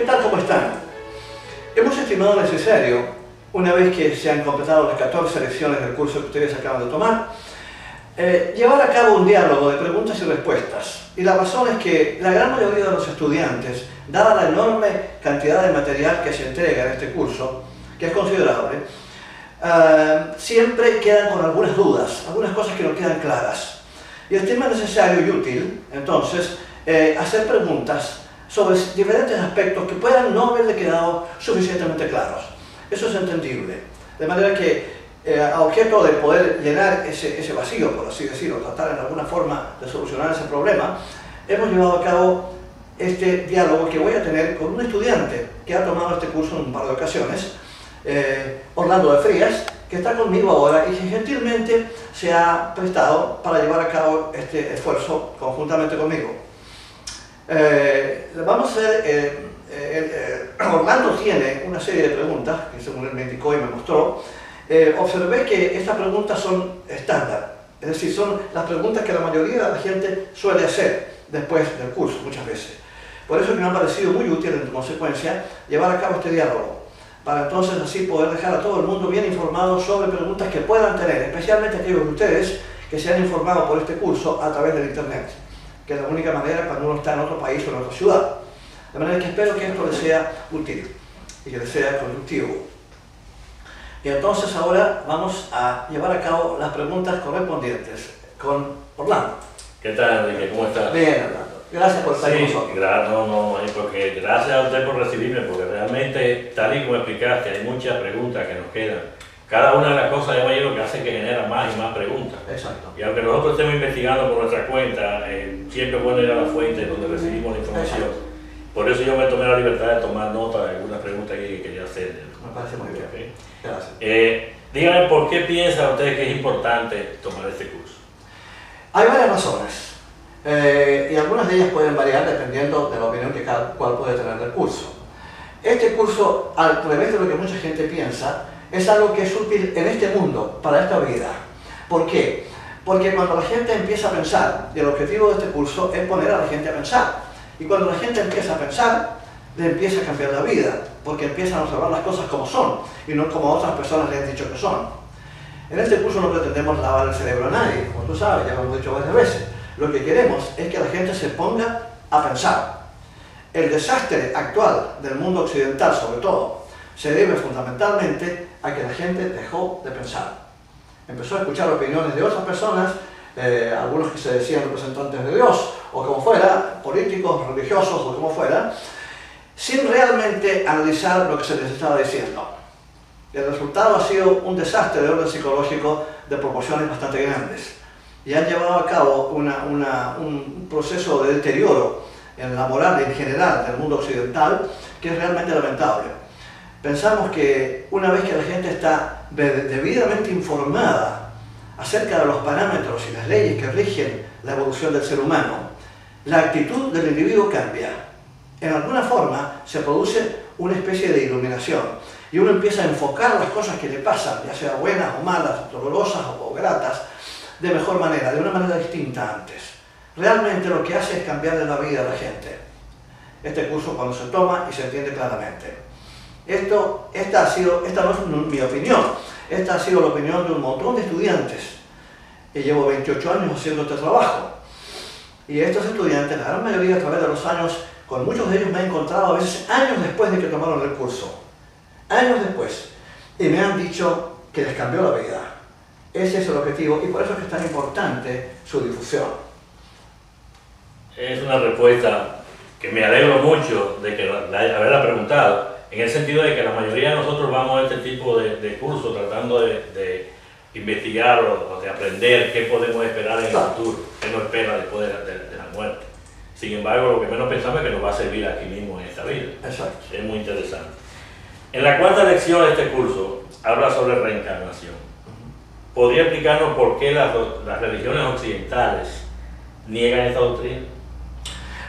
¿Qué tal? ¿Cómo están? Hemos estimado necesario, una vez que se han completado las 14 lecciones del curso que ustedes acaban de tomar, llevar a cabo un diálogo de preguntas y respuestas. Y la razón es que la gran mayoría de los estudiantes, dada la enorme cantidad de material que se entrega en este curso, que es considerable, siempre quedan con algunas dudas, algunas cosas que no quedan claras. Y estima necesario y útil, entonces, hacer preguntas sobre diferentes aspectos que puedan no haberle quedado suficientemente claros. Eso es entendible. De manera que, a objeto de poder llenar ese vacío, por así decirlo, tratar en alguna forma de solucionar ese problema, hemos llevado a cabo este diálogo que voy a tener con un estudiante que ha tomado este curso en un par de ocasiones, Orlando de Frías, que está conmigo ahora y que gentilmente se ha prestado para llevar a cabo este esfuerzo conjuntamente conmigo. Vamos a hacer, Orlando tiene una serie de preguntas que según él me indicó y me mostró. Observé que estas preguntas son estándar, es decir, son las preguntas que la mayoría de la gente suele hacer después del curso, muchas veces. Por eso que me ha parecido muy útil, en consecuencia, llevar a cabo este diálogo, para entonces así poder dejar a todo el mundo bien informado sobre preguntas que puedan tener, especialmente aquellos de ustedes que se han informado por este curso a través del Internet, que es la única manera cuando uno está en otro país o en otra ciudad. De manera que espero que esto les sea útil y que les sea productivo. Y entonces ahora vamos a llevar a cabo las preguntas correspondientes con Orlando. ¿Qué tal, Enrique? ¿Cómo estás? Bien, Orlando. Gracias por estar con nosotros. Porque gracias a usted por recibirme, porque realmente, tal y como explicaste, hay muchas preguntas que nos quedan. Cada una de las cosas de mayor lo que hace es que genera más y más preguntas. Exacto. Y aunque nosotros estemos investigando por nuestra cuenta, siempre es bueno ir a la fuente donde recibimos la información. Exacto. Por eso yo me tomé la libertad de tomar nota de algunas preguntas que quería hacer. Me parece muy bien. Okay. Gracias. Dígame, ¿por qué piensa usted que es importante tomar este curso? Hay varias razones. Y algunas de ellas pueden variar dependiendo de la opinión que cada cual puede tener del curso. Este curso, al revés de lo que mucha gente piensa, es algo que es útil en este mundo, para esta vida. ¿Por qué? Porque cuando la gente empieza a pensar, y el objetivo de este curso es poner a la gente a pensar, y cuando la gente empieza a pensar, le empieza a cambiar la vida, porque empiezan a observar las cosas como son, y no como otras personas le han dicho que son. En este curso no pretendemos lavar el cerebro a nadie, como tú sabes, ya lo hemos dicho varias veces. Lo que queremos es que la gente se ponga a pensar. El desastre actual del mundo occidental, sobre todo, se debe fundamentalmente a que la gente dejó de pensar. Empezó a escuchar opiniones de otras personas, algunos que se decían representantes de Dios, o como fuera, políticos, religiosos, o como fuera, sin realmente analizar lo que se les estaba diciendo. El resultado ha sido un desastre de orden psicológico de proporciones bastante grandes. Y han llevado a cabo un proceso de deterioro en la moral en general del mundo occidental que es realmente lamentable. Pensamos que una vez que la gente está debidamente informada acerca de los parámetros y las leyes que rigen la evolución del ser humano, la actitud del individuo cambia. En alguna forma se produce una especie de iluminación y uno empieza a enfocar las cosas que le pasan, ya sea buenas o malas, dolorosas o gratas, de mejor manera, de una manera distinta antes. Realmente lo que hace es cambiarle la vida a la gente. Este curso cuando se toma y se entiende claramente. Esta no es mi opinión, esta ha sido la opinión de un montón de estudiantes. Y llevo 28 años haciendo este trabajo. Y estos estudiantes, la gran mayoría a través de los años, con muchos de ellos me he encontrado a veces años después de que tomaron el curso. Años después. Y me han dicho que les cambió la vida. Ese es el objetivo y por eso es que es tan importante su difusión. Es una respuesta que me alegro mucho de que haberla preguntado, en el sentido de que la mayoría de nosotros vamos a este tipo de cursos tratando de investigar o de aprender qué podemos esperar en el futuro, qué nos espera después de la muerte. Sin embargo, lo que menos pensamos es que nos va a servir aquí mismo en esta vida. Exacto. Es muy interesante. En la cuarta lección de este curso habla sobre reencarnación. ¿Podría explicarnos por qué las religiones occidentales niegan esta doctrina?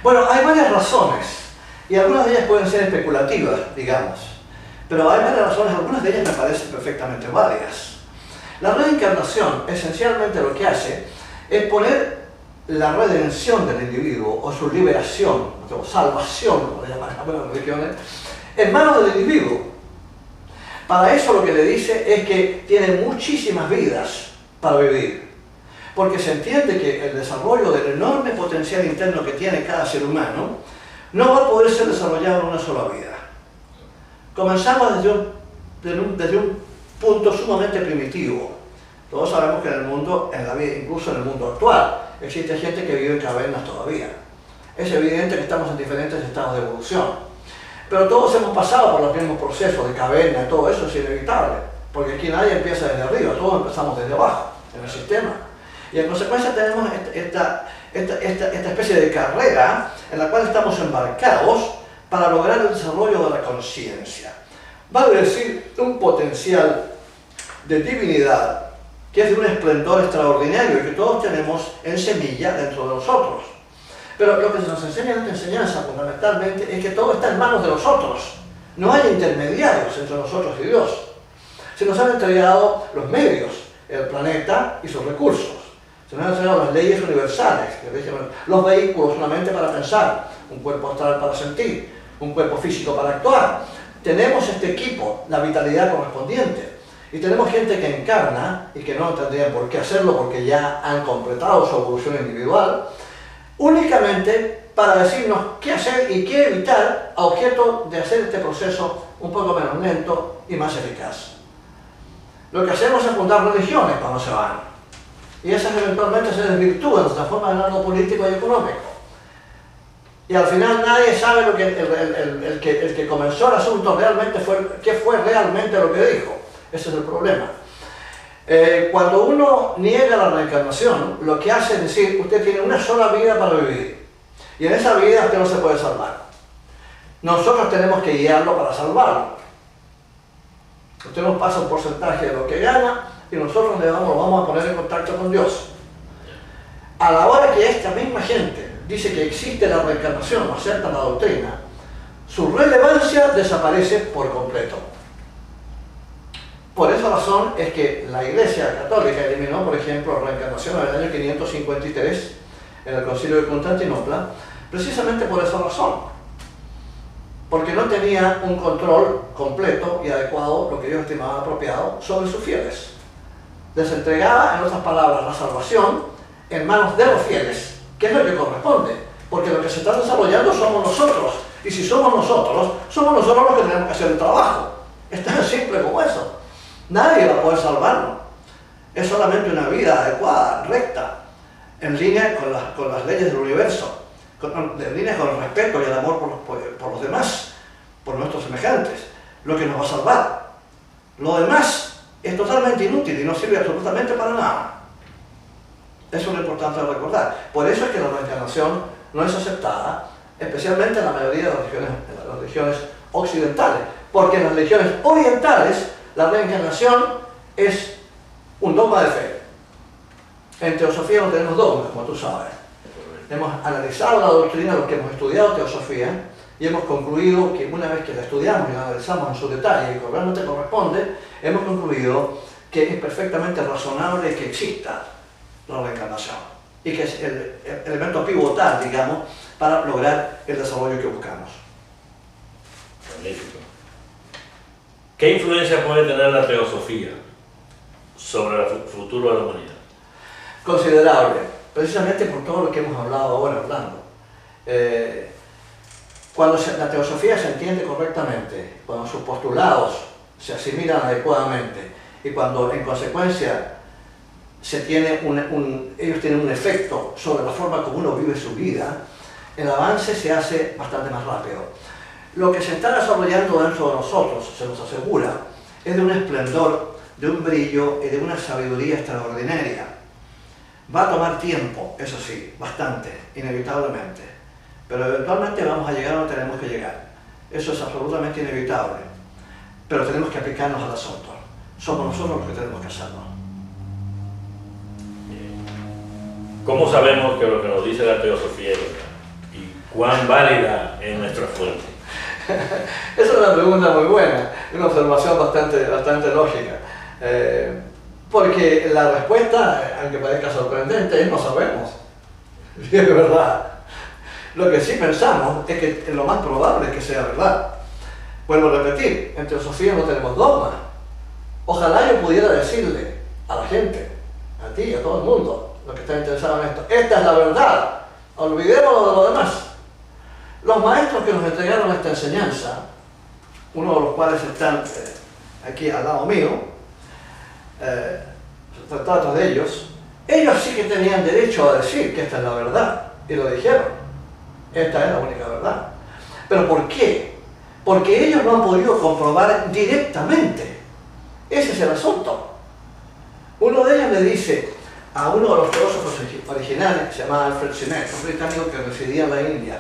Bueno, hay varias razones, y algunas de ellas pueden ser especulativas, digamos, pero hay varias razones, algunas de ellas me parecen perfectamente válidas. La reencarnación, esencialmente lo que hace, es poner la redención del individuo o su liberación, o salvación, como le llaman algunas religiones, en manos del individuo. Para eso lo que le dice es que tiene muchísimas vidas para vivir, porque se entiende que el desarrollo del enorme potencial interno que tiene cada ser humano no va a poder ser desarrollado en una sola vida. Comenzamos desde un punto sumamente primitivo. Todos sabemos que en el mundo, en la vida, incluso en el mundo actual, existe gente que vive en cavernas todavía. Es evidente que estamos en diferentes estados de evolución. Pero todos hemos pasado por los mismos procesos de caverna, todo eso es inevitable. Porque aquí nadie empieza desde arriba, todos empezamos desde abajo, en el sistema. Y en consecuencia tenemos esta especie de carrera en la cual estamos embarcados para lograr el desarrollo de la conciencia. Vale decir, un potencial de divinidad que es de un esplendor extraordinario y que todos tenemos en semilla dentro de nosotros. Pero lo que se nos enseña en esta enseñanza fundamentalmente es que todo está en manos de nosotros. No hay intermediarios entre nosotros y Dios. Se nos han entregado los medios, el planeta y sus recursos. Se nos han entregado las leyes universales, los vehículos solamente para pensar, un cuerpo astral para sentir, un cuerpo físico para actuar. Tenemos este equipo, la vitalidad correspondiente. Y tenemos gente que encarna y que no tendrían por qué hacerlo porque ya han completado su evolución individual, únicamente para decirnos qué hacer y qué evitar a objeto de hacer este proceso un poco menos lento y más eficaz. Lo que hacemos es fundar religiones cuando se van. Y esas eventualmente se desvirtúan, se transforman en algo político y económico. Y al final nadie sabe lo que el que comenzó el asunto realmente qué fue realmente lo que dijo. Ese es el problema. Cuando uno niega la reencarnación, lo que hace es decir, usted tiene una sola vida para vivir. Y en esa vida usted no se puede salvar. Nosotros tenemos que guiarlo para salvarlo. Usted nos pasa un porcentaje de lo que gana y nosotros lo vamos a poner en contacto con Dios. A la hora que esta misma gente dice que existe la reencarnación o acepta la doctrina, su relevancia desaparece por completo. Por esa razón es que la Iglesia Católica eliminó, por ejemplo, la reencarnación en el año 553 en el Concilio de Constantinopla, precisamente por esa razón. Porque no tenía un control completo y adecuado, lo que ellos estimaban apropiado, sobre sus fieles. Les entregaba, en otras palabras, la salvación en manos de los fieles, que es lo que corresponde, porque lo que se está desarrollando somos nosotros, y si somos nosotros los que tenemos que hacer el trabajo. Es tan simple como eso. Nadie va a poder salvarlo. Es solamente una vida adecuada, recta, en línea con las leyes del universo, en línea con el respeto y el amor por los demás, por nuestros semejantes, lo que nos va a salvar. Lo demás es totalmente inútil y no sirve absolutamente para nada. Eso es lo importante de recordar. Por eso es que la reencarnación no es aceptada, especialmente en la mayoría de las religiones occidentales, porque en las religiones orientales la reencarnación es un dogma de fe. En teosofía no tenemos dogmas, como tú sabes. Hemos analizado la doctrina, los que hemos estudiado teosofía, y hemos concluido que una vez que la estudiamos y la analizamos en su detalle y que realmente corresponde, hemos concluido que es perfectamente razonable que exista la reencarnación y que es el elemento pivotal, digamos, para lograr el desarrollo que buscamos. Magnífico. ¿Qué influencia puede tener la teosofía sobre el futuro de la humanidad? Considerable, precisamente por todo lo que hemos hablado ahora hablando. Cuando la teosofía se entiende correctamente, cuando sus postulados se asimilan adecuadamente y cuando en consecuencia ellos tienen un efecto sobre la forma como uno vive su vida, el avance se hace bastante más rápido. Lo que se está desarrollando dentro de nosotros, se nos asegura, es de un esplendor, de un brillo y de una sabiduría extraordinaria. Va a tomar tiempo, eso sí, bastante, inevitablemente, pero eventualmente vamos a llegar donde tenemos que llegar. Eso es absolutamente inevitable, pero tenemos que aplicarnos al asunto. Somos nosotros los que tenemos que hacerlo. ¿Cómo sabemos que lo que nos dice la teosofía es verdad? ¿Y cuán válida es nuestra fuente? Esa es una pregunta muy buena, una observación bastante lógica. Porque la respuesta, aunque parezca sorprendente, es no sabemos. Sí, es verdad. Lo que sí pensamos es que lo más probable es que sea verdad. Vuelvo a repetir, en teosofía no tenemos dogma. Ojalá yo pudiera decirle a la gente, a ti, a todo el mundo, los que están interesados en esto, esta es la verdad, olvidémonos de lo demás. Los maestros que nos entregaron esta enseñanza, uno de los cuales están aquí al lado mío, tratados de ellos sí que tenían derecho a decir que esta es la verdad, y lo dijeron, esta es la única verdad. ¿Pero por qué? Porque ellos no han podido comprobar directamente. Ese es el asunto. Uno de ellos le dice a uno de los filósofos originales, que se llamaba Alfred Sinek, un británico que residía en la India,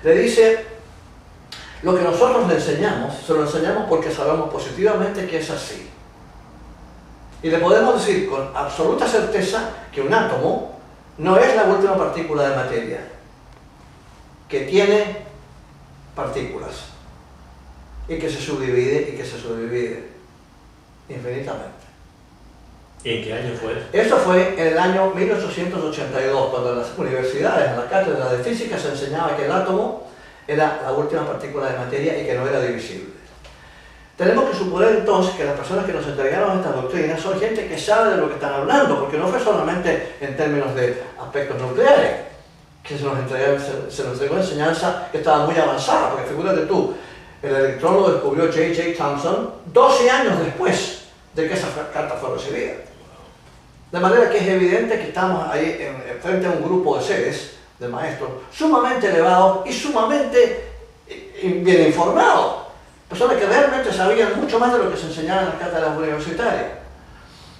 le dice, lo que nosotros le enseñamos, se lo enseñamos porque sabemos positivamente que es así. Y le podemos decir con absoluta certeza que un átomo no es la última partícula de materia, que tiene partículas, y que se subdivide, infinitamente. ¿Y en qué año fue eso? Esto fue en el año 1882, cuando en las universidades, en la cátedra de física, se enseñaba que el átomo era la última partícula de materia y que no era divisible. Tenemos que suponer entonces que las personas que nos entregaron estas doctrinas son gente que sabe de lo que están hablando, porque no fue solamente en términos de aspectos nucleares, que se nos entregó enseñanza que estaba muy avanzada, porque figúrate tú, el electrón lo descubrió J.J. Thomson 12 años después de que esa carta fue recibida. De manera que es evidente que estamos ahí frente a un grupo de seres, de maestros, sumamente elevados y sumamente bien informados. Personas que realmente sabían mucho más de lo que se enseñaba en las cátedras universitarias.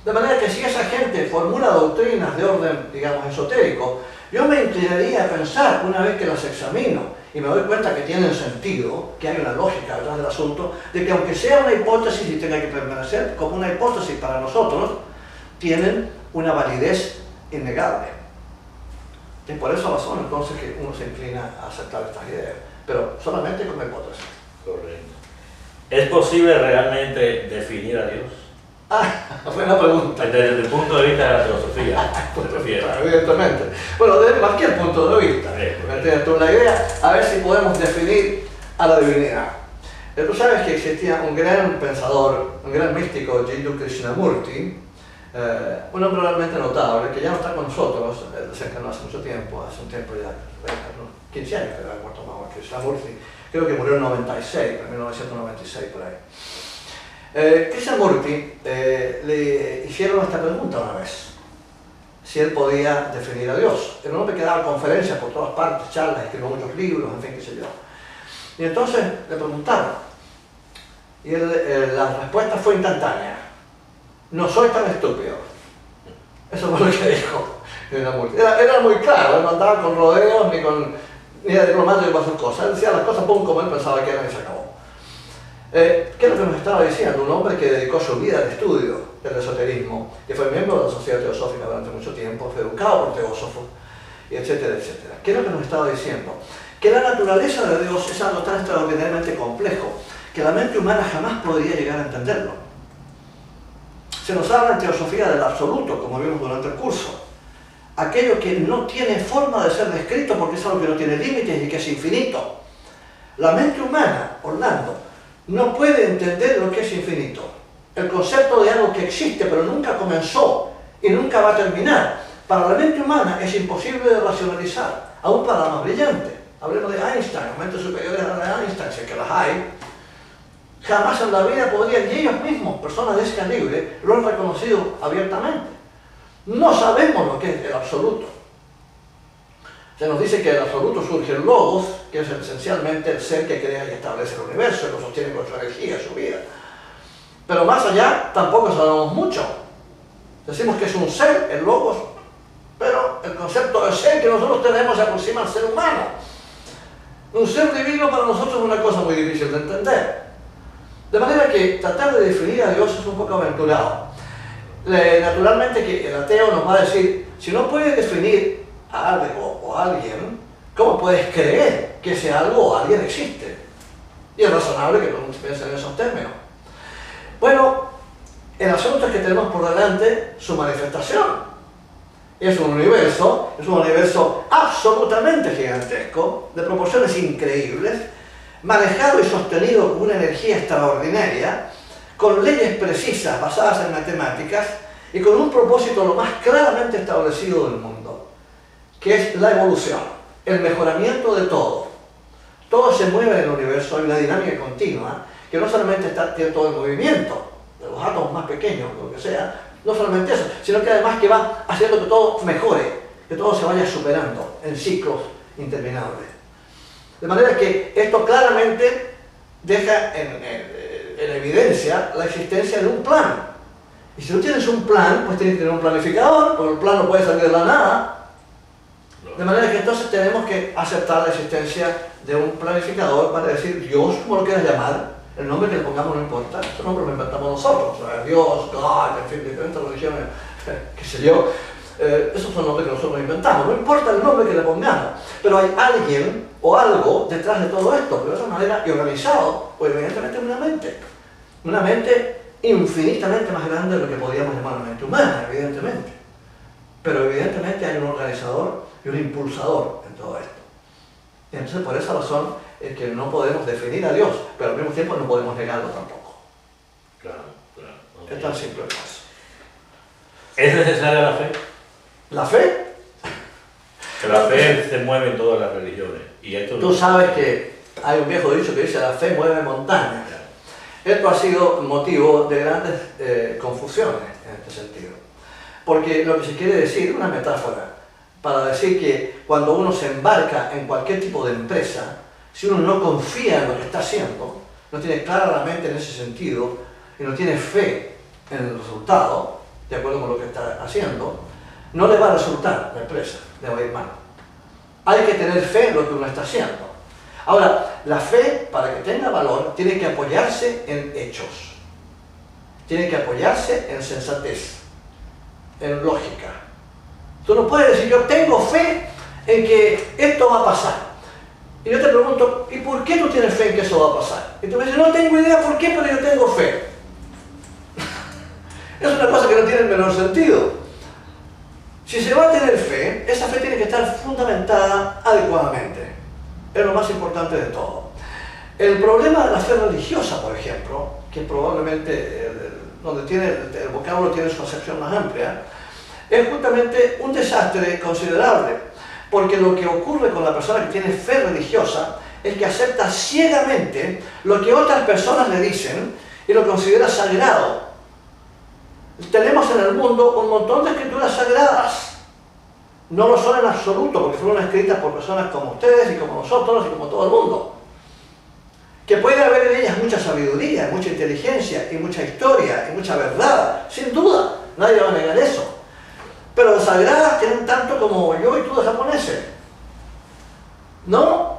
De manera que si esa gente formula doctrinas de orden, digamos, esotérico, yo me inclinaría a pensar, una vez que las examino y me doy cuenta que tienen sentido, que hay una lógica detrás del asunto, de que aunque sea una hipótesis y tenga que permanecer como una hipótesis para nosotros, tienen una validez innegable. Y por esa razón entonces que uno se inclina a aceptar estas ideas, pero solamente como hipótesis. Correcto. ¿Es posible realmente definir a Dios? Buena pregunta. Desde el punto de vista de la filosofía, evidentemente. Bueno, desde cualquier punto de vista. Tienes una idea, a ver si podemos definir a la divinidad. Tú sabes que existía un gran pensador, un gran místico, Jiddu Krishnamurti, un hombre realmente notable, que ya no está con nosotros, desencarnó hace mucho tiempo, hace un tiempo ya, 15 años que era muerto más Krishnamurti. Creo que murió en 96, en 1996 por ahí. Krishnamurti le hicieron esta pregunta una vez, si él podía definir a Dios. Era un hombre que daba conferencias por todas partes, charlas, escribió muchos libros, en fin, qué sé yo. Y entonces le preguntaron, y la respuesta fue instantánea: no soy tan estúpido. Eso fue lo que dijo Krishnamurti. Era muy claro, él no andaba con rodeos ni de diplomático para sus cosas. Él decía las cosas como él pensaba que eran y se acabó. ¿Qué es lo que nos estaba diciendo? Un hombre que dedicó su vida al estudio del esoterismo, que fue miembro de la Sociedad Teosófica durante mucho tiempo, fue educado por teósofos, y etcétera, etcétera. ¿Qué es lo que nos estaba diciendo? Que la naturaleza de Dios es algo tan extraordinariamente complejo que la mente humana jamás podría llegar a entenderlo. Se nos habla en teosofía del absoluto, como vimos durante el curso. Aquello que no tiene forma de ser descrito porque es algo que no tiene límites y que es infinito. La mente humana, Orlando, no puede entender lo que es infinito. El concepto de algo que existe pero nunca comenzó y nunca va a terminar, para la mente humana es imposible de racionalizar, aún para la más brillante. Hablemos de Einstein, mentes superiores a la de Einstein, si es que las hay. Jamás en la vida podrían, y ellos mismos, personas de ese calibre, lo han reconocido abiertamente. No sabemos lo que es el absoluto. Se nos dice que el absoluto surge en Logos, que es esencialmente el ser que crea y establece el universo, lo sostiene con su energía, su vida. Pero más allá tampoco sabemos mucho. Decimos que es un ser, el Logos, pero el concepto de ser que nosotros tenemos se aproxima al ser humano. Un ser divino para nosotros es una cosa muy difícil de entender. De manera que tratar de definir a Dios es un poco aventurado. Naturalmente que el ateo nos va a decir, si no puedes definir a algo o a alguien, ¿cómo puedes creer que ese algo o alguien existe? Y es razonable que todo el mundo piense en esos términos. Bueno, el asunto es que tenemos por delante su manifestación. Es un universo absolutamente gigantesco, de proporciones increíbles, manejado y sostenido con una energía extraordinaria, con leyes precisas basadas en matemáticas y con un propósito lo más claramente establecido del mundo, que es la evolución, el mejoramiento de todo. Todo se mueve en el universo, hay una dinámica continua, que no solamente tiene todo el movimiento, de los átomos más pequeños, lo que sea, no solamente eso, sino que además que va haciendo que todo mejore, que todo se vaya superando en ciclos interminables. De manera que esto claramente deja en evidencia la existencia de un plan. Y si no tienes un plan, pues tienes que tener un planificador, porque el plan no puede salir de la nada. De manera que entonces tenemos que aceptar la existencia de un planificador para decir Dios, como lo quieras llamar, el nombre que le pongamos no importa, ese nombre lo inventamos nosotros, Dios, God, en fin, diferentes religiones, qué sé yo, esos son nombres que nosotros inventamos, no importa el nombre que le pongamos, pero hay alguien o algo detrás de todo esto, pero de esa manera y organizado, o evidentemente una mente infinitamente más grande de lo que podríamos llamar una mente humana, evidentemente, pero evidentemente hay un organizador y un impulsador en todo esto. Y entonces por esa razón es que no podemos definir a Dios, pero al mismo tiempo no podemos negarlo tampoco. Claro, claro. Okay. Es tan simple como eso. ¿Es necesaria la fe? ¿La fe? Que la fe se mueve en todas las religiones. Y esto Tú sabes que hay un viejo dicho que dice la fe mueve montañas. Esto ha sido motivo de grandes confusiones en este sentido. Porque lo que se quiere decir, una metáfora, para decir que cuando uno se embarca en cualquier tipo de empresa, si uno no confía en lo que está haciendo, no tiene clara la mente en ese sentido y no tiene fe en el resultado, de acuerdo con lo que está haciendo, no le va a resultar la empresa, le va a ir mal. Hay que tener fe en lo que uno está haciendo. Ahora, la fe, para que tenga valor, tiene que apoyarse en hechos, tiene que apoyarse en sensatez, en lógica. Tú no puedes decir, yo tengo fe en que esto va a pasar. Y yo te pregunto, ¿y por qué tú tienes fe en que eso va a pasar? Y tú me dices, no tengo idea por qué, pero yo tengo fe. Es una cosa que no tiene el menor sentido. Si se va a tener fe, esa fe tiene que estar fundamentada adecuadamente. Es lo más importante de todo. El problema de la fe religiosa, por ejemplo, que probablemente donde tiene el vocablo tiene su acepción más amplia, es justamente un desastre considerable, porque lo que ocurre con la persona que tiene fe religiosa es que acepta ciegamente lo que otras personas le dicen y lo considera sagrado. Tenemos en el mundo un montón de escrituras sagradas. No lo son en absoluto, porque fueron escritas por personas como ustedes y como nosotros y como todo el mundo. Que puede haber en ellas mucha sabiduría, mucha inteligencia y mucha historia y mucha verdad, sin duda, nadie va a negar eso. Pero las sagradas tienen tanto como yo y tú de japoneses. ¿No?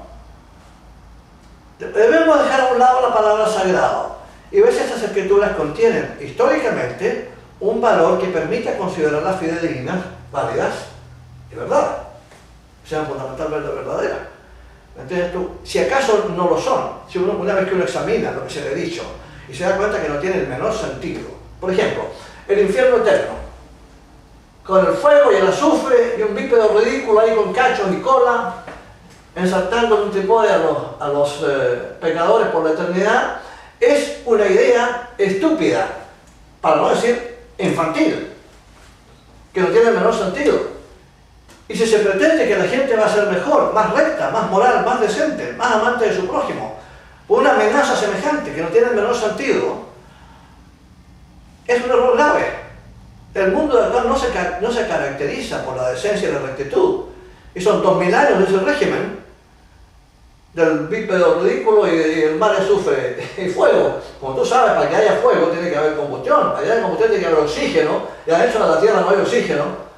Debemos dejar a un lado la palabra sagrado y ver si estas escrituras contienen históricamente un valor que permita considerarlas fidedignas, válidas y verdad, sean fundamentalmente verdaderas. ¿Entiendes tú? Si acaso no lo son, si una vez que uno examina lo que se le ha dicho y se da cuenta que no tiene el menor sentido. Por ejemplo, el infierno eterno, con el fuego y el azufre y un bípedo ridículo ahí con cachos y cola, ensartando un tripote a los pecadores por la eternidad, es una idea estúpida, para no decir infantil, que no tiene el menor sentido. Y si se pretende que la gente va a ser mejor, más recta, más moral, más decente, más amante de su prójimo, por una amenaza semejante que no tiene el menor sentido, es un error grave. El mundo de actual no se caracteriza por la decencia y la rectitud. Y son 2000 años de ese régimen, del bípedo ridículo y el mar de azufre y fuego. Como tú sabes, para que haya fuego tiene que haber combustión, para que haya combustión tiene que haber oxígeno, y adentro de la Tierra no hay oxígeno.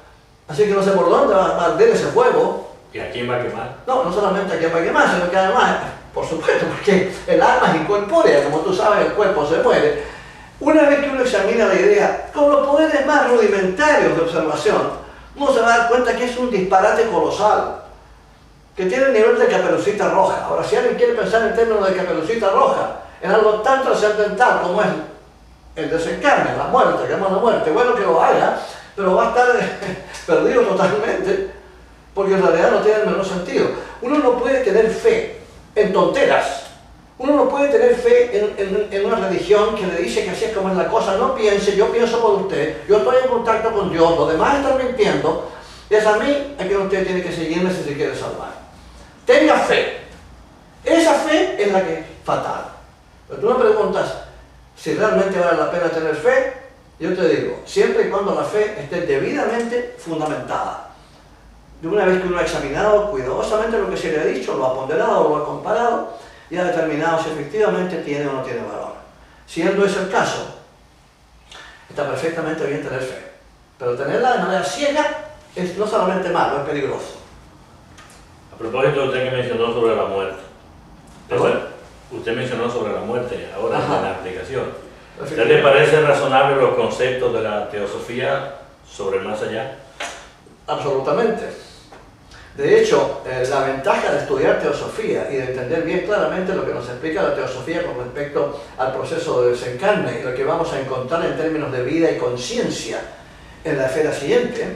Así que no sé por dónde va a arder ese fuego. ¿Y a quién va a quemar? No solamente a quién va a quemar, sino que además, por supuesto, porque el alma es incorpórea, como tú sabes, el cuerpo se muere. Una vez que uno examina la idea con los poderes más rudimentarios de observación, uno se va a dar cuenta que es un disparate colosal, que tiene el nivel de Caperucita Roja. Ahora, si alguien quiere pensar en términos de Caperucita Roja, en algo tan trascendental como es el desencarne, la muerte, que llama la muerte, bueno que lo haga, pero va a estar perdido totalmente. porque en realidad no tiene el menor sentido. Uno no puede tener fe en tonteras. Uno no puede tener fe en una religión que le dice que así es como es la cosa. No piense, yo pienso por usted, yo estoy en contacto con Dios, los demás están mintiendo. Es a mí a quien usted tiene que seguirme si se quiere salvar. Tenga fe. Esa fe es la que es fatal. Pero tú me preguntas si realmente vale la pena tener fe. Yo te digo, siempre y cuando la fe esté debidamente fundamentada. De una vez que uno ha examinado cuidadosamente lo que se le ha dicho, lo ha ponderado, lo ha comparado y ha determinado si efectivamente tiene o no tiene valor. Siendo ese el caso, está perfectamente bien tener fe. Pero tenerla de manera ciega es no solamente malo, es peligroso. A propósito, usted que mencionó sobre la muerte. ¿Perdón? Usted mencionó sobre la muerte ahora en la aplicación. ¿A usted Efectivamente. le parece razonable los conceptos de la teosofía sobre el más allá? Absolutamente. De hecho, la ventaja de estudiar teosofía y de entender bien claramente lo que nos explica la teosofía con respecto al proceso de desencarne y lo que vamos a encontrar en términos de vida y conciencia en la esfera siguiente,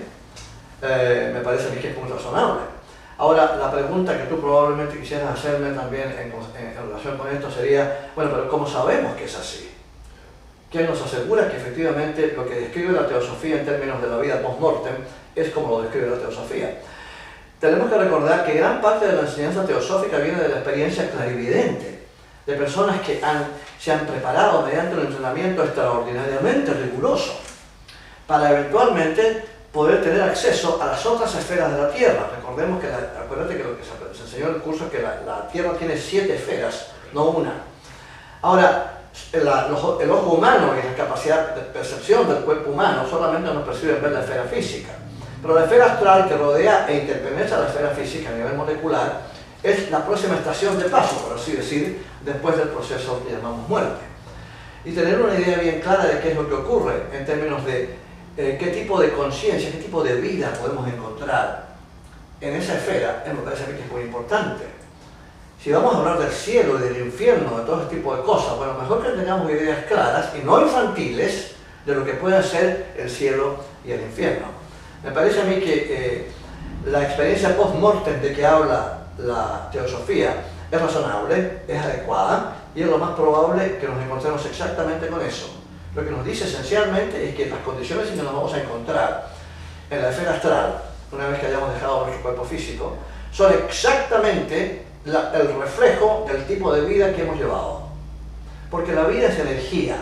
me parece a mí que es muy razonable. Ahora, la pregunta que tú probablemente quisieras hacerme también en relación con esto sería, bueno, pero ¿cómo sabemos que es así? ¿Quién nos asegura que efectivamente lo que describe la teosofía en términos de la vida post-mortem es como lo describe la teosofía? Tenemos que recordar que gran parte de la enseñanza teosófica viene de la experiencia clarividente, de personas que se han preparado mediante un entrenamiento extraordinariamente riguroso para eventualmente poder tener acceso a las otras esferas de la Tierra. Recordemos que, acuérdate que lo que se enseñó en el curso es que la Tierra tiene 7 esferas, no una. Ahora, el ojo humano y la capacidad de percepción del cuerpo humano solamente nos perciben ver la esfera física. Pero la esfera astral que rodea e interpenetra la esfera física a nivel molecular es la próxima estación de paso, por así decir, después del proceso que llamamos muerte. Y tener una idea bien clara de qué es lo que ocurre en términos de qué tipo de conciencia, qué tipo de vida podemos encontrar en esa esfera, me parece a mí que es muy importante. Si vamos a hablar del cielo y del infierno, de todo este tipo de cosas, bueno, mejor que tengamos ideas claras y no infantiles de lo que pueden ser el cielo y el infierno. Me parece a mí que la experiencia post-mortem de que habla la teosofía es razonable, es adecuada y es lo más probable que nos encontremos exactamente con eso. Lo que nos dice esencialmente es que las condiciones en que nos vamos a encontrar en la esfera astral, una vez que hayamos dejado nuestro cuerpo físico, son exactamente el reflejo del tipo de vida que hemos llevado. Porque la vida es energía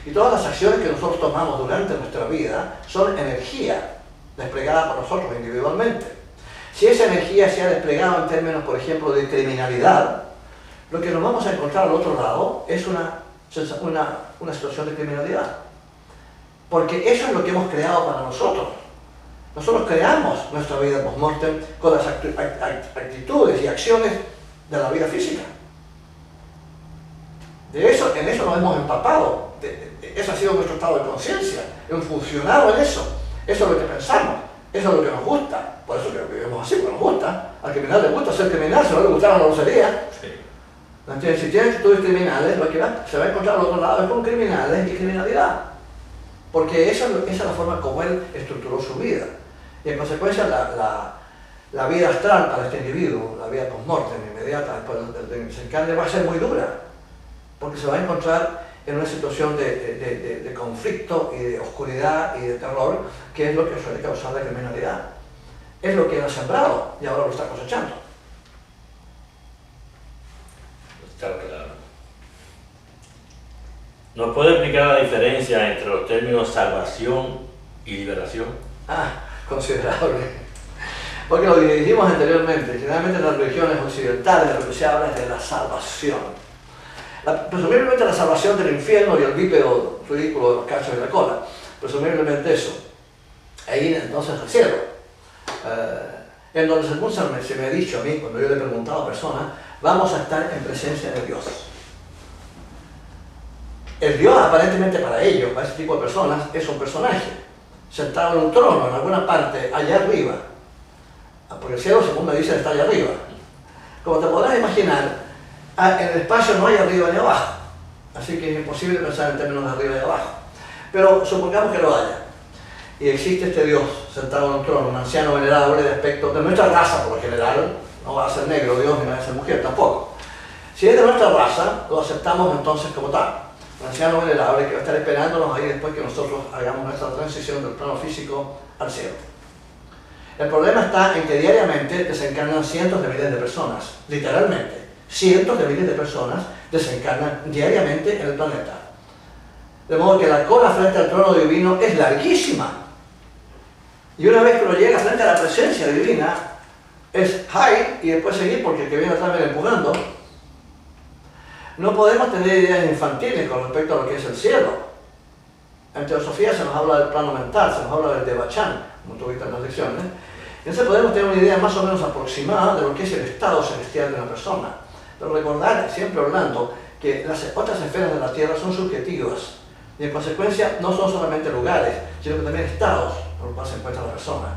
y todas las acciones que nosotros tomamos durante nuestra vida son energía desplegada por nosotros individualmente. Si esa energía se ha desplegado en términos, por ejemplo, de criminalidad, lo que nos vamos a encontrar al otro lado es una situación de criminalidad. Porque eso es lo que hemos creado para nosotros. Nosotros creamos nuestra vida post-mortem con las actitudes y acciones de la vida física. En eso nos hemos empapado. Eso ha sido nuestro estado de conciencia. Hemos funcionado en eso. Eso es lo que pensamos. Eso es lo que nos gusta. Por eso que vivimos así, porque nos gusta. Al criminal le gusta ser criminal, si no le gustara no lo sería. Sí. Entonces, si tiene actitudes criminales, lo que se va a encontrar al otro lado es con criminales y criminalidad. Porque esa es la forma como él estructuró su vida. Y en consecuencia, la vida astral para este individuo, la vida post-mortem inmediata después del desencarne, va a ser muy dura. Porque se va a encontrar en una situación de conflicto y de oscuridad y de terror, que es lo que suele causar la criminalidad. Es lo que él ha sembrado y ahora lo está cosechando. Está claro. ¿Nos puede explicar la diferencia entre los términos salvación y liberación? Considerable. Porque lo dijimos anteriormente, generalmente en las religiones occidentales lo que se habla es de la salvación. Presumiblemente la salvación del infierno y el bípedo ridículo de los cachos y la cola. Presumiblemente eso. Ahí entonces el cielo. En donde según se me ha dicho a mí, cuando yo le he preguntado a personas, vamos a estar en presencia de Dios. El Dios aparentemente para ellos, para ese tipo de personas, es un personaje, sentado en un trono en alguna parte allá arriba. Porque el cielo, según me dicen, está allá arriba. Como te podrás imaginar, en el espacio no hay arriba ni abajo, así que es imposible pensar en términos de arriba y abajo. Pero supongamos que lo haya. y existe este Dios sentado en un trono, un anciano venerable de aspecto de nuestra raza por lo general, no va a ser negro Dios ni va a ser mujer tampoco. Si es de nuestra raza, lo aceptamos entonces como tal. Un anciano venerable que va a estar esperándonos ahí después que nosotros hagamos nuestra transición del plano físico al cielo. El problema está en que diariamente desencarnan cientos de miles de personas, literalmente, cientos de miles de personas desencarnan diariamente en el planeta. De modo que la cola frente al trono divino es larguísima. Y una vez que uno llega frente a la presencia divina, es high y después seguir porque el que viene atrás viene empujando. No podemos tener ideas infantiles con respecto a lo que es el cielo. En teosofía se nos habla del plano mental, se nos habla del Devachan, como tú viste en las lecciones. Entonces podemos tener una idea más o menos aproximada de lo que es el estado celestial de una persona. Pero recordar, siempre hablando, que las otras esferas de la Tierra son subjetivas. Y en consecuencia no son solamente lugares, sino que también estados por los cuales se encuentra la persona.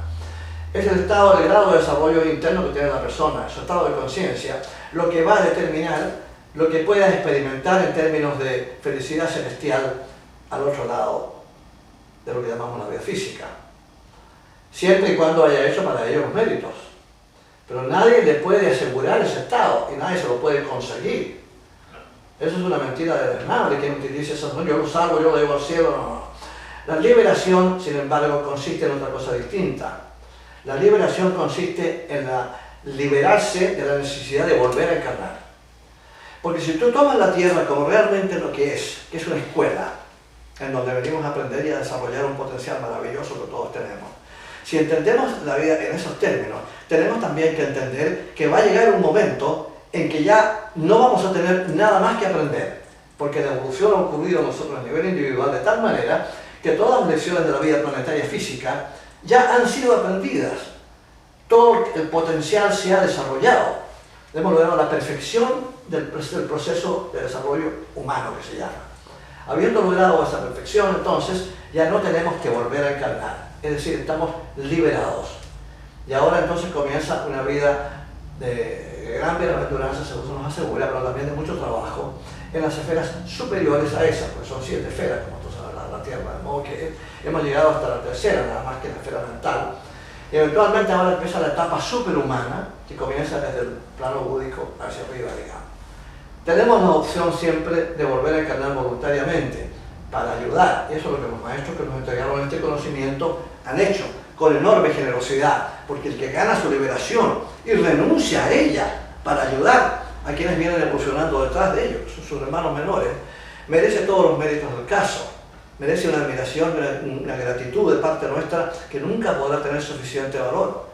Es el estado, el grado de desarrollo interno que tiene la persona, su estado de conciencia, lo que va a determinar lo que pueda experimentar en términos de felicidad celestial al otro lado de lo que llamamos la vida física. Siempre y cuando haya hecho para ello los méritos. Pero nadie le puede asegurar ese estado y nadie se lo puede conseguir. Eso es una mentira desdeñable, quien utilice eso, no, yo lo salvo, yo lo llevo al cielo, no. La liberación, sin embargo, consiste en otra cosa distinta. La liberación consiste en liberarse de la necesidad de volver a encarnar. Porque si tú tomas la Tierra como realmente lo que es una escuela, en donde venimos a aprender y a desarrollar un potencial maravilloso que todos tenemos, si entendemos la vida en esos términos, tenemos también que entender que va a llegar un momento en que ya no vamos a tener nada más que aprender, porque la evolución ha ocurrido a nosotros a nivel individual de tal manera que todas las lecciones de la vida planetaria física ya han sido aprendidas. Todo el potencial se ha desarrollado. Hemos logrado la perfección del proceso de desarrollo humano que se llama. Habiendo logrado esa perfección, entonces ya no tenemos que volver a encarnar, es decir, estamos liberados. Y ahora entonces comienza una vida de gran bienaventuranza, según se nos asegura, pero también de mucho trabajo en las esferas superiores a esas, porque son 7 esferas, como tú sabes, la Tierra, de modo que hemos llegado hasta la tercera, nada más que la esfera mental. Y eventualmente ahora empieza la etapa superhumana, que comienza desde el plano búdico hacia arriba, digamos. Tenemos la opción siempre de volver a encarnar voluntariamente, para ayudar, y eso es lo que los maestros que nos entregaron este conocimiento han hecho, con enorme generosidad, porque el que gana su liberación y renuncia a ella para ayudar a quienes vienen evolucionando detrás de ellos, sus hermanos menores, merece todos los méritos del caso, merece una admiración, una gratitud de parte nuestra que nunca podrá tener suficiente valor,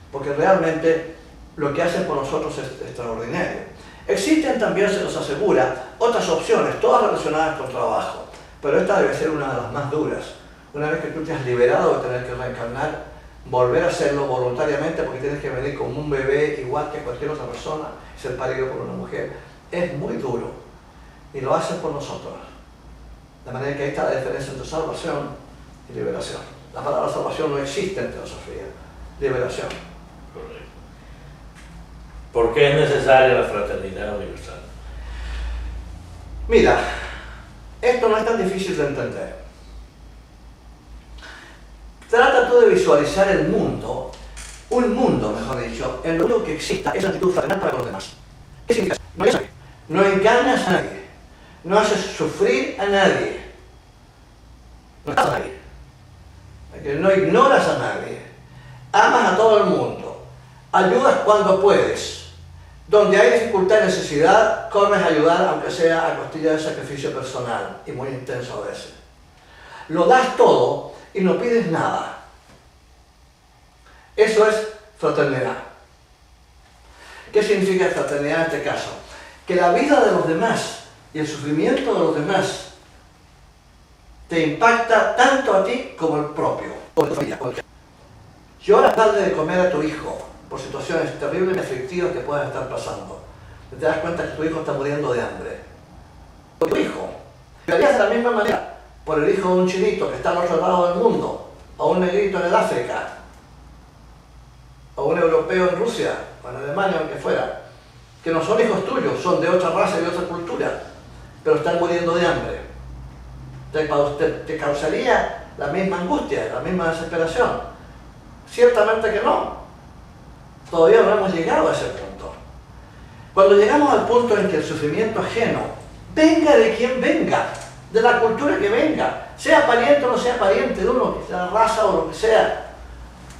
porque realmente lo que hacen por nosotros es extraordinario. Existen también, se nos asegura, otras opciones, todas relacionadas con trabajo, pero esta debe ser una de las más duras. Una vez que tú te has liberado de tener que reencarnar, volver a hacerlo voluntariamente porque tienes que venir como un bebé igual que cualquier otra persona y ser parido por una mujer, es muy duro y lo hacen por nosotros. De manera que ahí está la diferencia entre salvación y liberación. La palabra salvación no existe en teosofía, liberación. Correcto. ¿Por qué es necesaria la fraternidad universal? Mira, esto no es tan difícil de entender. Trata tú de visualizar el mundo, un mundo, mejor dicho, en lo único que exista es la actitud fraternal para con los demás. ¿Qué significa? No engañas a nadie, no haces sufrir a nadie, no estás a nadie, no ignoras a nadie, amas a todo el mundo, ayudas cuando puedes, donde hay dificultad y necesidad, corres a ayudar aunque sea a costilla de sacrificio personal y muy intenso a veces. Lo das todo y no pides nada. Eso es fraternidad. ¿Qué significa fraternidad en este caso? Que la vida de los demás y el sufrimiento de los demás te impacta tanto a ti como el propio, o tu familia. Lloras darle de comer a tu hijo por situaciones terribles y aflictivas que puedas estar pasando. Te das cuenta que tu hijo está muriendo de hambre. Por tu hijo. Llorarías de la misma manera por el hijo de un chinito que está al otro lado del mundo, o un negrito en el África, o un europeo en Rusia, o en Alemania, aunque fuera, que no son hijos tuyos, son de otra raza y de otra cultura, pero están muriendo de hambre. ¿Te causaría la misma angustia, la misma desesperación? Ciertamente que no. Todavía no hemos llegado a ese punto. Cuando llegamos al punto en que el sufrimiento ajeno, venga de quien venga, de la cultura que venga, sea pariente o no sea pariente de uno, que sea raza o lo que sea,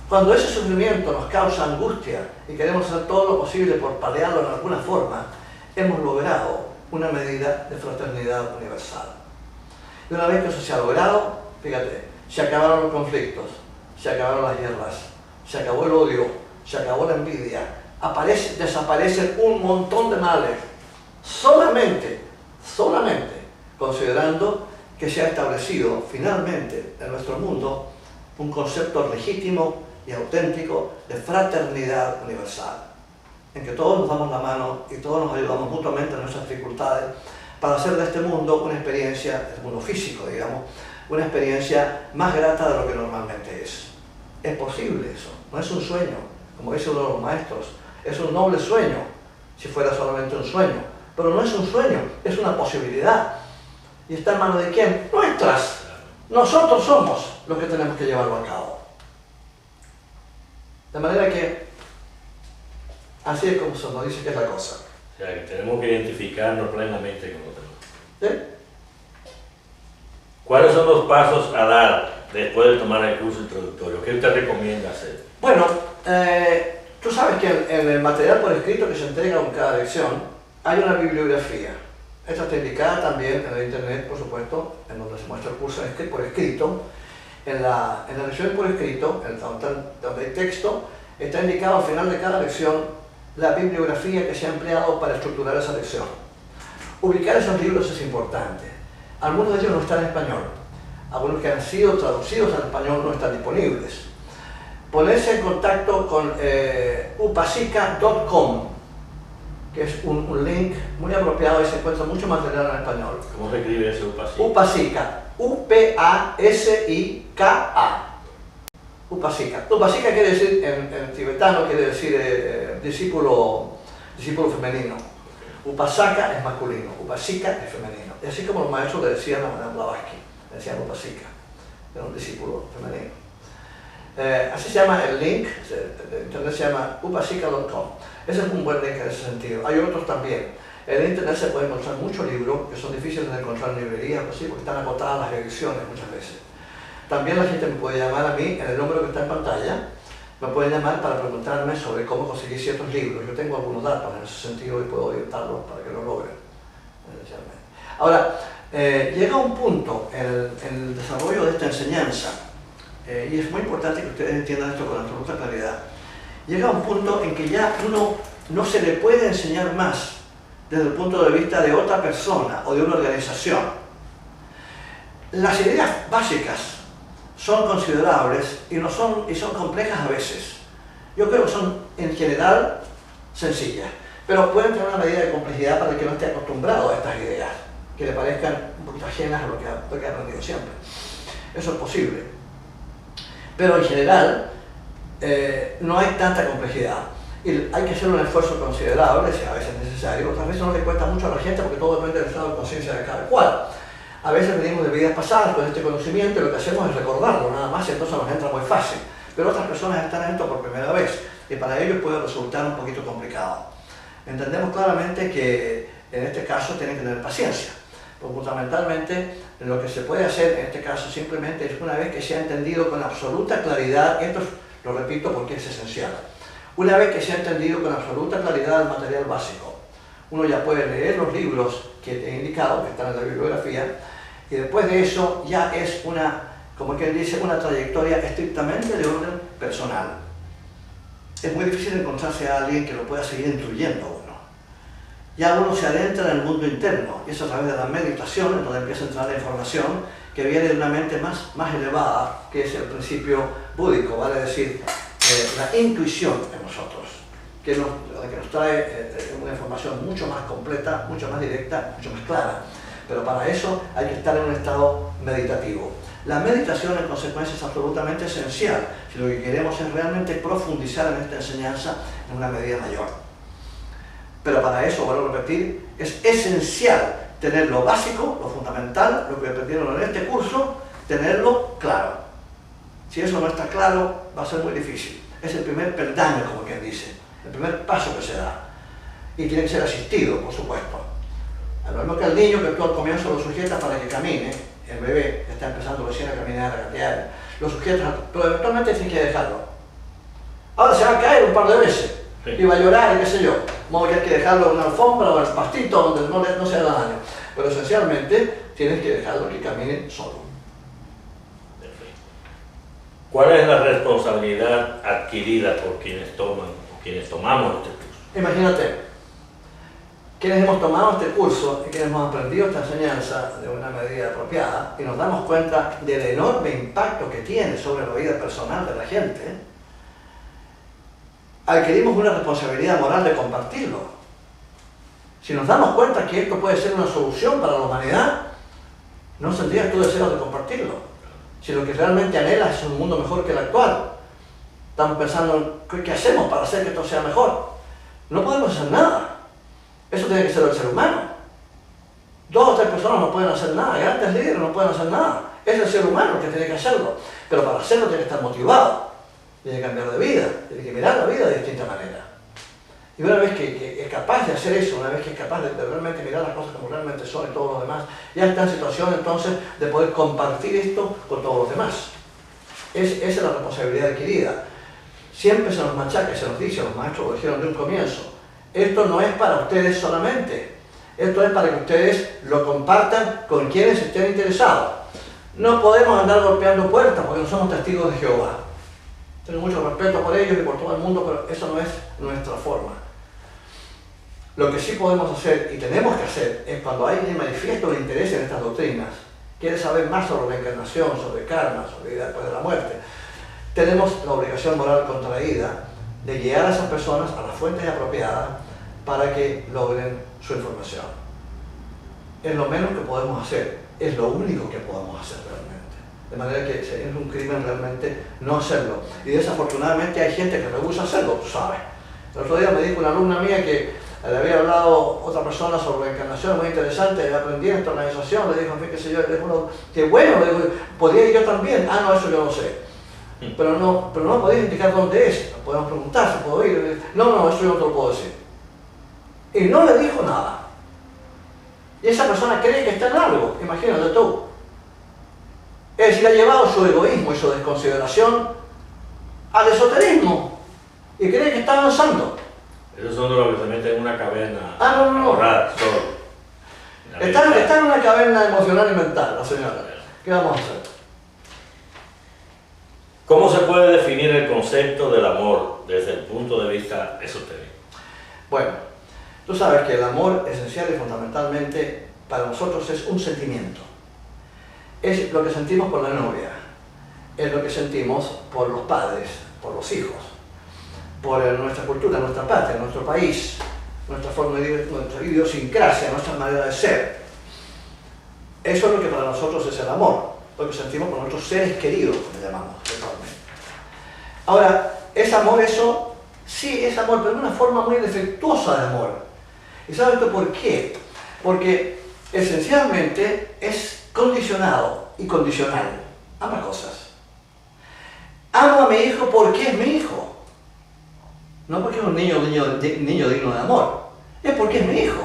cuando ese sufrimiento nos causa angustia y queremos hacer todo lo posible por paliarlo en alguna forma, hemos logrado una medida de fraternidad universal. Y una vez que eso se ha logrado, fíjate, se acabaron los conflictos, se acabaron las guerras, se acabó el odio, se acabó la envidia, desaparecen un montón de males, solamente considerando que se ha establecido finalmente en nuestro mundo un concepto legítimo y auténtico de fraternidad universal, en que todos nos damos la mano y todos nos ayudamos mutuamente en nuestras dificultades para hacer de este mundo una experiencia, el mundo físico, digamos, una experiencia más grata de lo que normalmente es. Es posible eso, no es un sueño, como dice uno de los maestros, es un noble sueño, si fuera solamente un sueño, pero no es un sueño, es una posibilidad. ¿Y está en manos de quién? Nuestras. Nosotros somos los que tenemos que llevarlo a cabo. De manera que, así es como se nos dice que es la cosa. O sea, que tenemos que identificarnos plenamente con los demás. ¿Sí? ¿Cuáles son los pasos a dar después de tomar el curso introductorio? ¿Qué usted recomienda hacer? Bueno, tú sabes que en el material por escrito que se entrega en cada lección hay una bibliografía. Esta está indicada también en el internet, por supuesto, en donde se muestra el curso por escrito. En la lección por escrito, donde hay texto, está indicado al final de cada lección la bibliografía que se ha empleado para estructurar esa lección. Ubicar esos libros es importante. Algunos de ellos no están en español. Algunos que han sido traducidos al español no están disponibles. Ponerse en contacto con upasica.com, que es un link muy apropiado y se encuentra mucho material en español. ¿Cómo se escribe ese Upasica? Upasica, U-P-A-S-I-K-A. Upasica. Upasica quiere decir, en tibetano quiere decir discípulo femenino. Upasaka es masculino, Upasica es femenino. Y así como los maestros le decían a Madame Blavatsky, le decían Upasica, era un discípulo femenino. Así se llama el link, de internet se llama upasica.com. Ese es un buen link en ese sentido. Hay otros también. En internet se pueden encontrar muchos libros que son difíciles de encontrar en librerías, pues sí, porque están acotadas las ediciones muchas veces. También la gente me puede llamar a mí en el número que está en pantalla. Me pueden llamar para preguntarme sobre cómo conseguir ciertos libros. Yo tengo algunos datos en ese sentido y puedo orientarlos para que lo logren. Ahora, llega un punto en el desarrollo de esta enseñanza, y es muy importante que ustedes entiendan esto con absoluta claridad. Llega un punto en que ya uno no se le puede enseñar más desde el punto de vista de otra persona o de una organización. Las ideas básicas son considerables y son complejas a veces. Yo creo que son en general sencillas, pero pueden tener una medida de complejidad para el que no esté acostumbrado a estas ideas, que le parezcan un poquito ajenas a lo que ha aprendido siempre. Eso es posible. Pero en general no hay tanta complejidad. Y hay que hacer un esfuerzo considerable, si a veces es necesario. Otras veces no le cuesta mucho a la gente porque todo depende del estado de conciencia de cada cual. A veces venimos de vidas pasadas con este conocimiento y lo que hacemos es recordarlo nada más y entonces nos entra muy fácil. Pero otras personas están en esto por primera vez y para ellos puede resultar un poquito complicado. Entendemos claramente que en este caso tienen que tener paciencia. Porque fundamentalmente lo que se puede hacer en este caso simplemente es una vez que se ha entendido con absoluta claridad, esto lo repito porque es esencial, una vez que se ha entendido con absoluta claridad el material básico, uno ya puede leer los libros que he indicado, que están en la bibliografía, y después de eso ya es como quien dice, una trayectoria estrictamente de orden personal. Es muy difícil encontrarse a alguien que lo pueda seguir instruyendo a uno. Ya uno se adentra en el mundo interno, y es a través de la meditación en donde empieza a entrar la información que viene de una mente más elevada, que es el principio búdico, vale decir, la intuición en nosotros, que nos trae una información mucho más completa, mucho más directa, mucho más clara. Pero para eso hay que estar en un estado meditativo. La meditación en consecuencia es absolutamente esencial si lo que queremos es realmente profundizar en esta enseñanza en una medida mayor. Pero para eso, vuelvo a repetir, es esencial tener lo básico, lo fundamental, lo que aprendieron en este curso, tenerlo claro. Si eso no está claro, va a ser muy difícil. Es el primer peldaño, como quien dice, el primer paso que se da. Y tiene que ser asistido, por supuesto. A lo mismo que al niño que tú al comienzo lo sujetas para que camine, el bebé que está empezando recién a caminar, a gatear, lo sujetas, pero eventualmente tienes que dejarlo. Ahora se va a caer un par de veces y va a llorar y qué sé yo. Modo que hay que dejarlo en una alfombra o en el pastito donde no se haga daño. Pero esencialmente tienes que dejarlo que camine solo. ¿Cuál es la responsabilidad adquirida por quienes toman o quienes tomamos este curso? Imagínate, quienes hemos tomado este curso y quienes hemos aprendido esta enseñanza de una medida apropiada y nos damos cuenta del enorme impacto que tiene sobre la vida personal de la gente, adquirimos una responsabilidad moral de compartirlo. Si nos damos cuenta que esto puede ser una solución para la humanidad, no tendrías tu deseo de compartirlo. Si lo que realmente anhelas es un mundo mejor que el actual, estamos pensando en qué hacemos para hacer que esto sea mejor. No podemos hacer nada. Eso tiene que ser el ser humano. 2 o 3 personas no pueden hacer nada, grandes líderes no pueden hacer nada. Es el ser humano el que tiene que hacerlo. Pero para hacerlo tiene que estar motivado, tiene que cambiar de vida, tiene que mirar la vida de distinta manera. Y una vez que es capaz de hacer eso, una vez que es capaz de realmente mirar las cosas como realmente son y todo lo demás, ya está en situación entonces de poder compartir esto con todos los demás. Esa es la responsabilidad adquirida. Siempre se nos machaca, se nos dice, los maestros lo dijeron de un comienzo, esto no es para ustedes solamente, esto es para que ustedes lo compartan con quienes estén interesados. No podemos andar golpeando puertas porque no somos testigos de Jehová. Tengo mucho respeto por ellos y por todo el mundo, pero eso no es nuestra forma. Lo que sí podemos hacer y tenemos que hacer es cuando alguien manifiesta un interés en estas doctrinas, quiere saber más sobre la encarnación, sobre karma, sobre vida después de la muerte, tenemos la obligación moral contraída de guiar a esas personas a las fuentes apropiadas para que logren su información. Es lo menos que podemos hacer, es lo único que podemos hacer realmente. De manera que sería un crimen realmente no hacerlo. Y desafortunadamente hay gente que rehúsa hacerlo, tú sabes. El otro día me dijo una alumna mía que le había hablado otra persona sobre la encarnación, muy interesante, aprendí en esta organización, le dijo, en fin, qué sé yo, le dijo, qué bueno, le digo, ¿podría ir yo también? Ah, no, eso yo lo sé. Pero no podéis indicar dónde es, podemos preguntar si puedo ir. No, eso yo no te lo puedo decir. Y no le dijo nada. Y esa persona cree que está en algo, imagínate tú. Es decir, ha llevado su egoísmo y su desconsideración al esoterismo y cree que está avanzando. Esos son de los que se meten en una caverna. No. Ahorrar, solo. Está en una caverna emocional y mental, la señora. ¿Qué vamos a hacer? ¿Cómo se puede definir el concepto del amor desde el punto de vista esotérico? Bueno, tú sabes que el amor esencial y fundamentalmente para nosotros es un sentimiento. Es lo que sentimos por la novia, es lo que sentimos por los padres, por los hijos, por nuestra cultura, nuestra patria, nuestro país, nuestra forma de vivir, nuestra idiosincrasia, nuestra manera de ser. Eso es lo que para nosotros es el amor, lo que sentimos por nuestros seres queridos, como le llamamos actualmente. Ahora, ¿es amor eso? Sí, es amor, pero de una forma muy defectuosa de amor. ¿Y sabes tú por qué? Porque esencialmente es condicionado y condicional, ambas cosas. Amo a mi hijo porque es mi hijo, no porque es un niño digno de amor, es porque es mi hijo.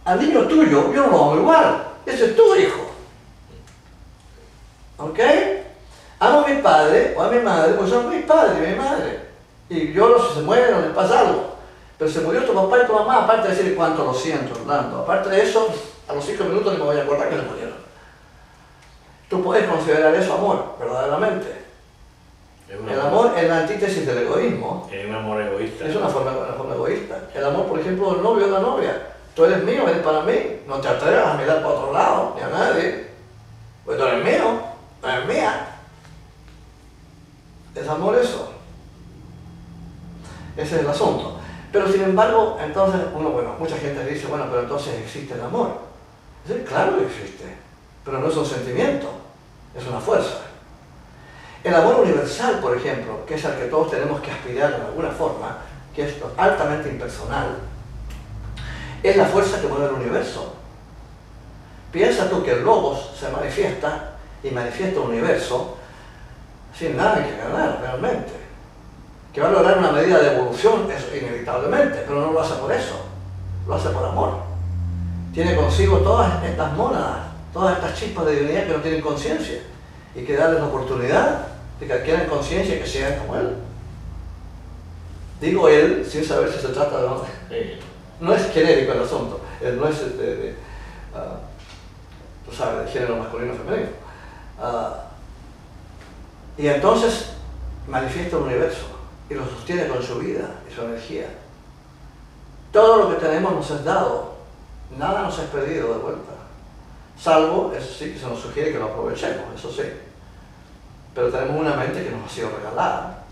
Al niño tuyo yo no lo amo igual, ese es tu hijo. ¿Ok? Amo a mi padre o a mi madre porque son mis padres y mi madre. Y yo, si se mueren, no les pasa algo. Pero se murió tu papá y tu mamá, aparte de decir cuánto lo siento, Orlando. Aparte de eso, a los 5 minutos ni me voy a acordar que se murieron. Tú puedes considerar eso amor, verdaderamente. El amor es la antítesis del egoísmo. Es un amor egoísta. Es una forma egoísta. El amor, por ejemplo, del novio o la novia. Tú eres mío, eres para mí. No te atrevas a mirar para otro lado, ni a nadie. Pues tú eres mío, no eres mía. ¿Es amor eso? Ese es el asunto. Pero sin embargo, entonces, mucha gente dice, bueno, pero entonces existe el amor. Sí, claro que existe, pero no es un sentimiento, es una fuerza. El amor universal, por ejemplo, que es al que todos tenemos que aspirar de alguna forma, que es altamente impersonal, es la fuerza que mueve el universo. Piensa tú que el logos se manifiesta y manifiesta un universo sin nada que ganar realmente, sin nada que ganar realmente. Que va a lograr una medida de evolución, eso inevitablemente, pero no lo hace por eso, lo hace por amor. Tiene consigo todas estas mónadas, todas estas chispas de divinidad que no tienen conciencia, y que darles la oportunidad de que adquieran conciencia y que sean como él. Digo él sin saber si se trata de otro. No es genérico el asunto, no es tú sabes, de género masculino o femenino. Y entonces manifiesta un universo y lo sostiene con su vida y su energía. Todo lo que tenemos nos es dado, nada nos es pedido de vuelta. Salvo, eso sí, que se nos sugiere que lo aprovechemos, eso sí. Pero tenemos una mente que nos ha sido regalada.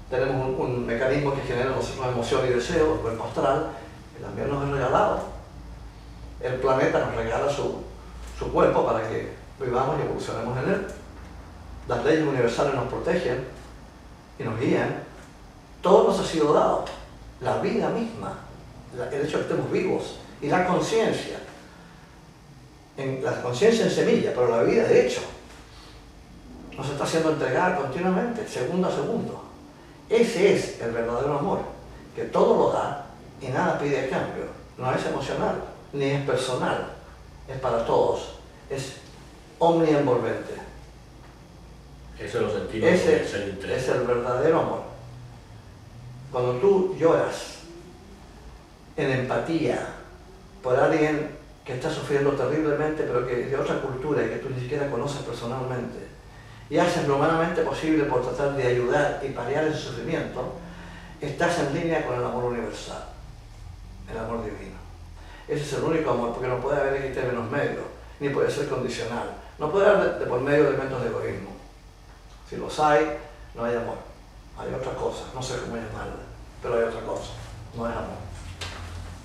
Tenemos un mecanismo que genera nosotros emoción y deseo, el cuerpo astral, que también nos es regalado. El planeta nos regala su cuerpo para que vivamos y evolucionemos en él. Las leyes universales nos protegen y nos guían. Todo nos ha sido dado. La vida misma, el hecho de que estemos vivos y la conciencia. La conciencia en semilla, pero la vida de hecho nos está siendo entregada continuamente, segundo a segundo. Ese es el verdadero amor, que todo lo da y nada pide a cambio. No es emocional, ni es personal, es para todos, es omnienvolvente. Eso lo sentimos. Ese es el verdadero amor. Cuando tú lloras en empatía por alguien que está sufriendo terriblemente, pero que es de otra cultura y que tú ni siquiera conoces personalmente, y haces lo humanamente posible por tratar de ayudar y paliar ese sufrimiento, estás en línea con el amor universal, el amor divino. Ese es el único amor, porque no puede haber aquí términos medios, ni puede ser condicional. No puede haber de por medio elementos de egoísmo. Si los hay, no hay amor. Hay otra cosa, no sé cómo llamarla, pero hay otra cosa, no es amor.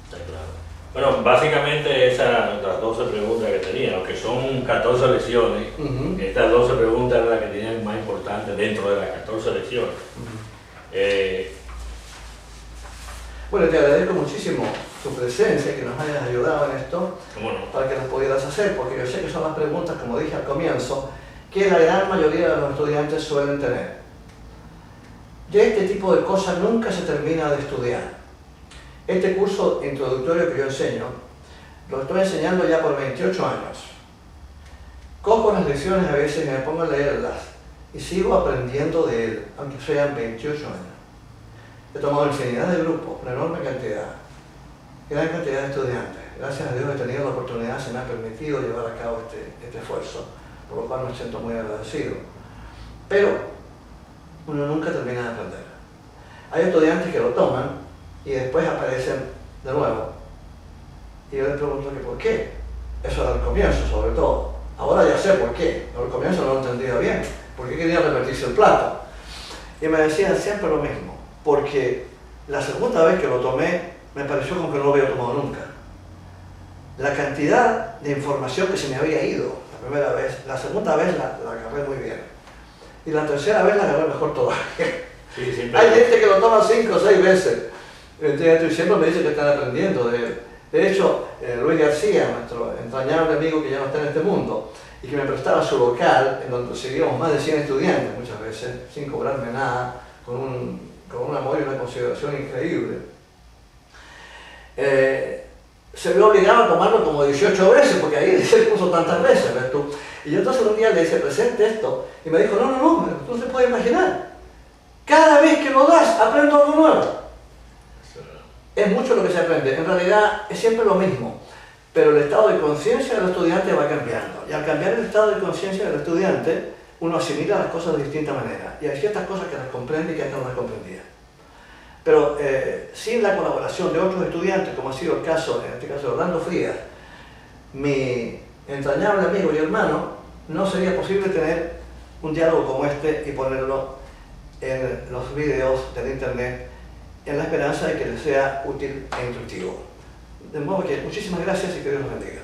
Está claro. Bueno, básicamente esas las 12 preguntas que tenía, aunque son 14 lecciones, estas 12 preguntas eran las que tenían más importantes dentro de las 14 lecciones. Bueno, te agradezco muchísimo tu presencia, que nos hayas ayudado en esto, para que las pudieras hacer, porque yo sé que son las preguntas, como dije al comienzo, que la gran mayoría de los estudiantes suelen tener. De este tipo de cosas nunca se termina de estudiar. Este curso introductorio que yo enseño, lo estoy enseñando ya por 28 años. Cojo las lecciones a veces y me pongo a leerlas y sigo aprendiendo de él, aunque sean 28 años. He tomado infinidad de grupos, una enorme cantidad, gran cantidad de estudiantes. Gracias a Dios he tenido la oportunidad, se me ha permitido llevar a cabo este esfuerzo, por lo cual me siento muy agradecido. Pero uno nunca termina de aprender. Hay estudiantes que lo toman y después aparecen de nuevo. Y yo les pregunto que por qué. Eso era el comienzo, sobre todo. Ahora ya sé por qué. Pero al comienzo no lo entendía bien. ¿Por qué quería repetirse el plato? Y me decían siempre lo mismo. Porque la segunda vez que lo tomé, me pareció como que no lo había tomado nunca. La cantidad de información que se me había ido la primera vez, la segunda vez la agarré muy bien. Y la tercera vez la agarré mejor todavía. Sí, hay gente que lo toma 5 o 6 veces. Y siempre me dice que están aprendiendo de él. De hecho, Luis García, nuestro entrañable amigo que ya no está en este mundo, y que me prestaba su local, en donde recibíamos más de 100 estudiantes muchas veces, sin cobrarme nada, con un amor y una consideración increíble, se vio obligado a tomarlo como 18 veces, porque ahí dice el curso tantas veces, ¿ves tú? Y yo entonces un día le hice presente esto, y me dijo, no, tú no se puede imaginar. Cada vez que lo das, aprendo algo nuevo. Es mucho lo que se aprende, en realidad es siempre lo mismo, pero el estado de conciencia del estudiante va cambiando, y al cambiar el estado de conciencia del estudiante, uno asimila las cosas de distinta manera, y hay ciertas cosas que las comprende y que antes no las comprendía. Pero sin la colaboración de otros estudiantes, como ha sido el caso, en este caso de Orlando Frías, mi entrañable amigo y hermano, no sería posible tener un diálogo como este y ponerlo en los videos del internet, en la esperanza de que les sea útil e instructivo. De modo que muchísimas gracias y que Dios los bendiga.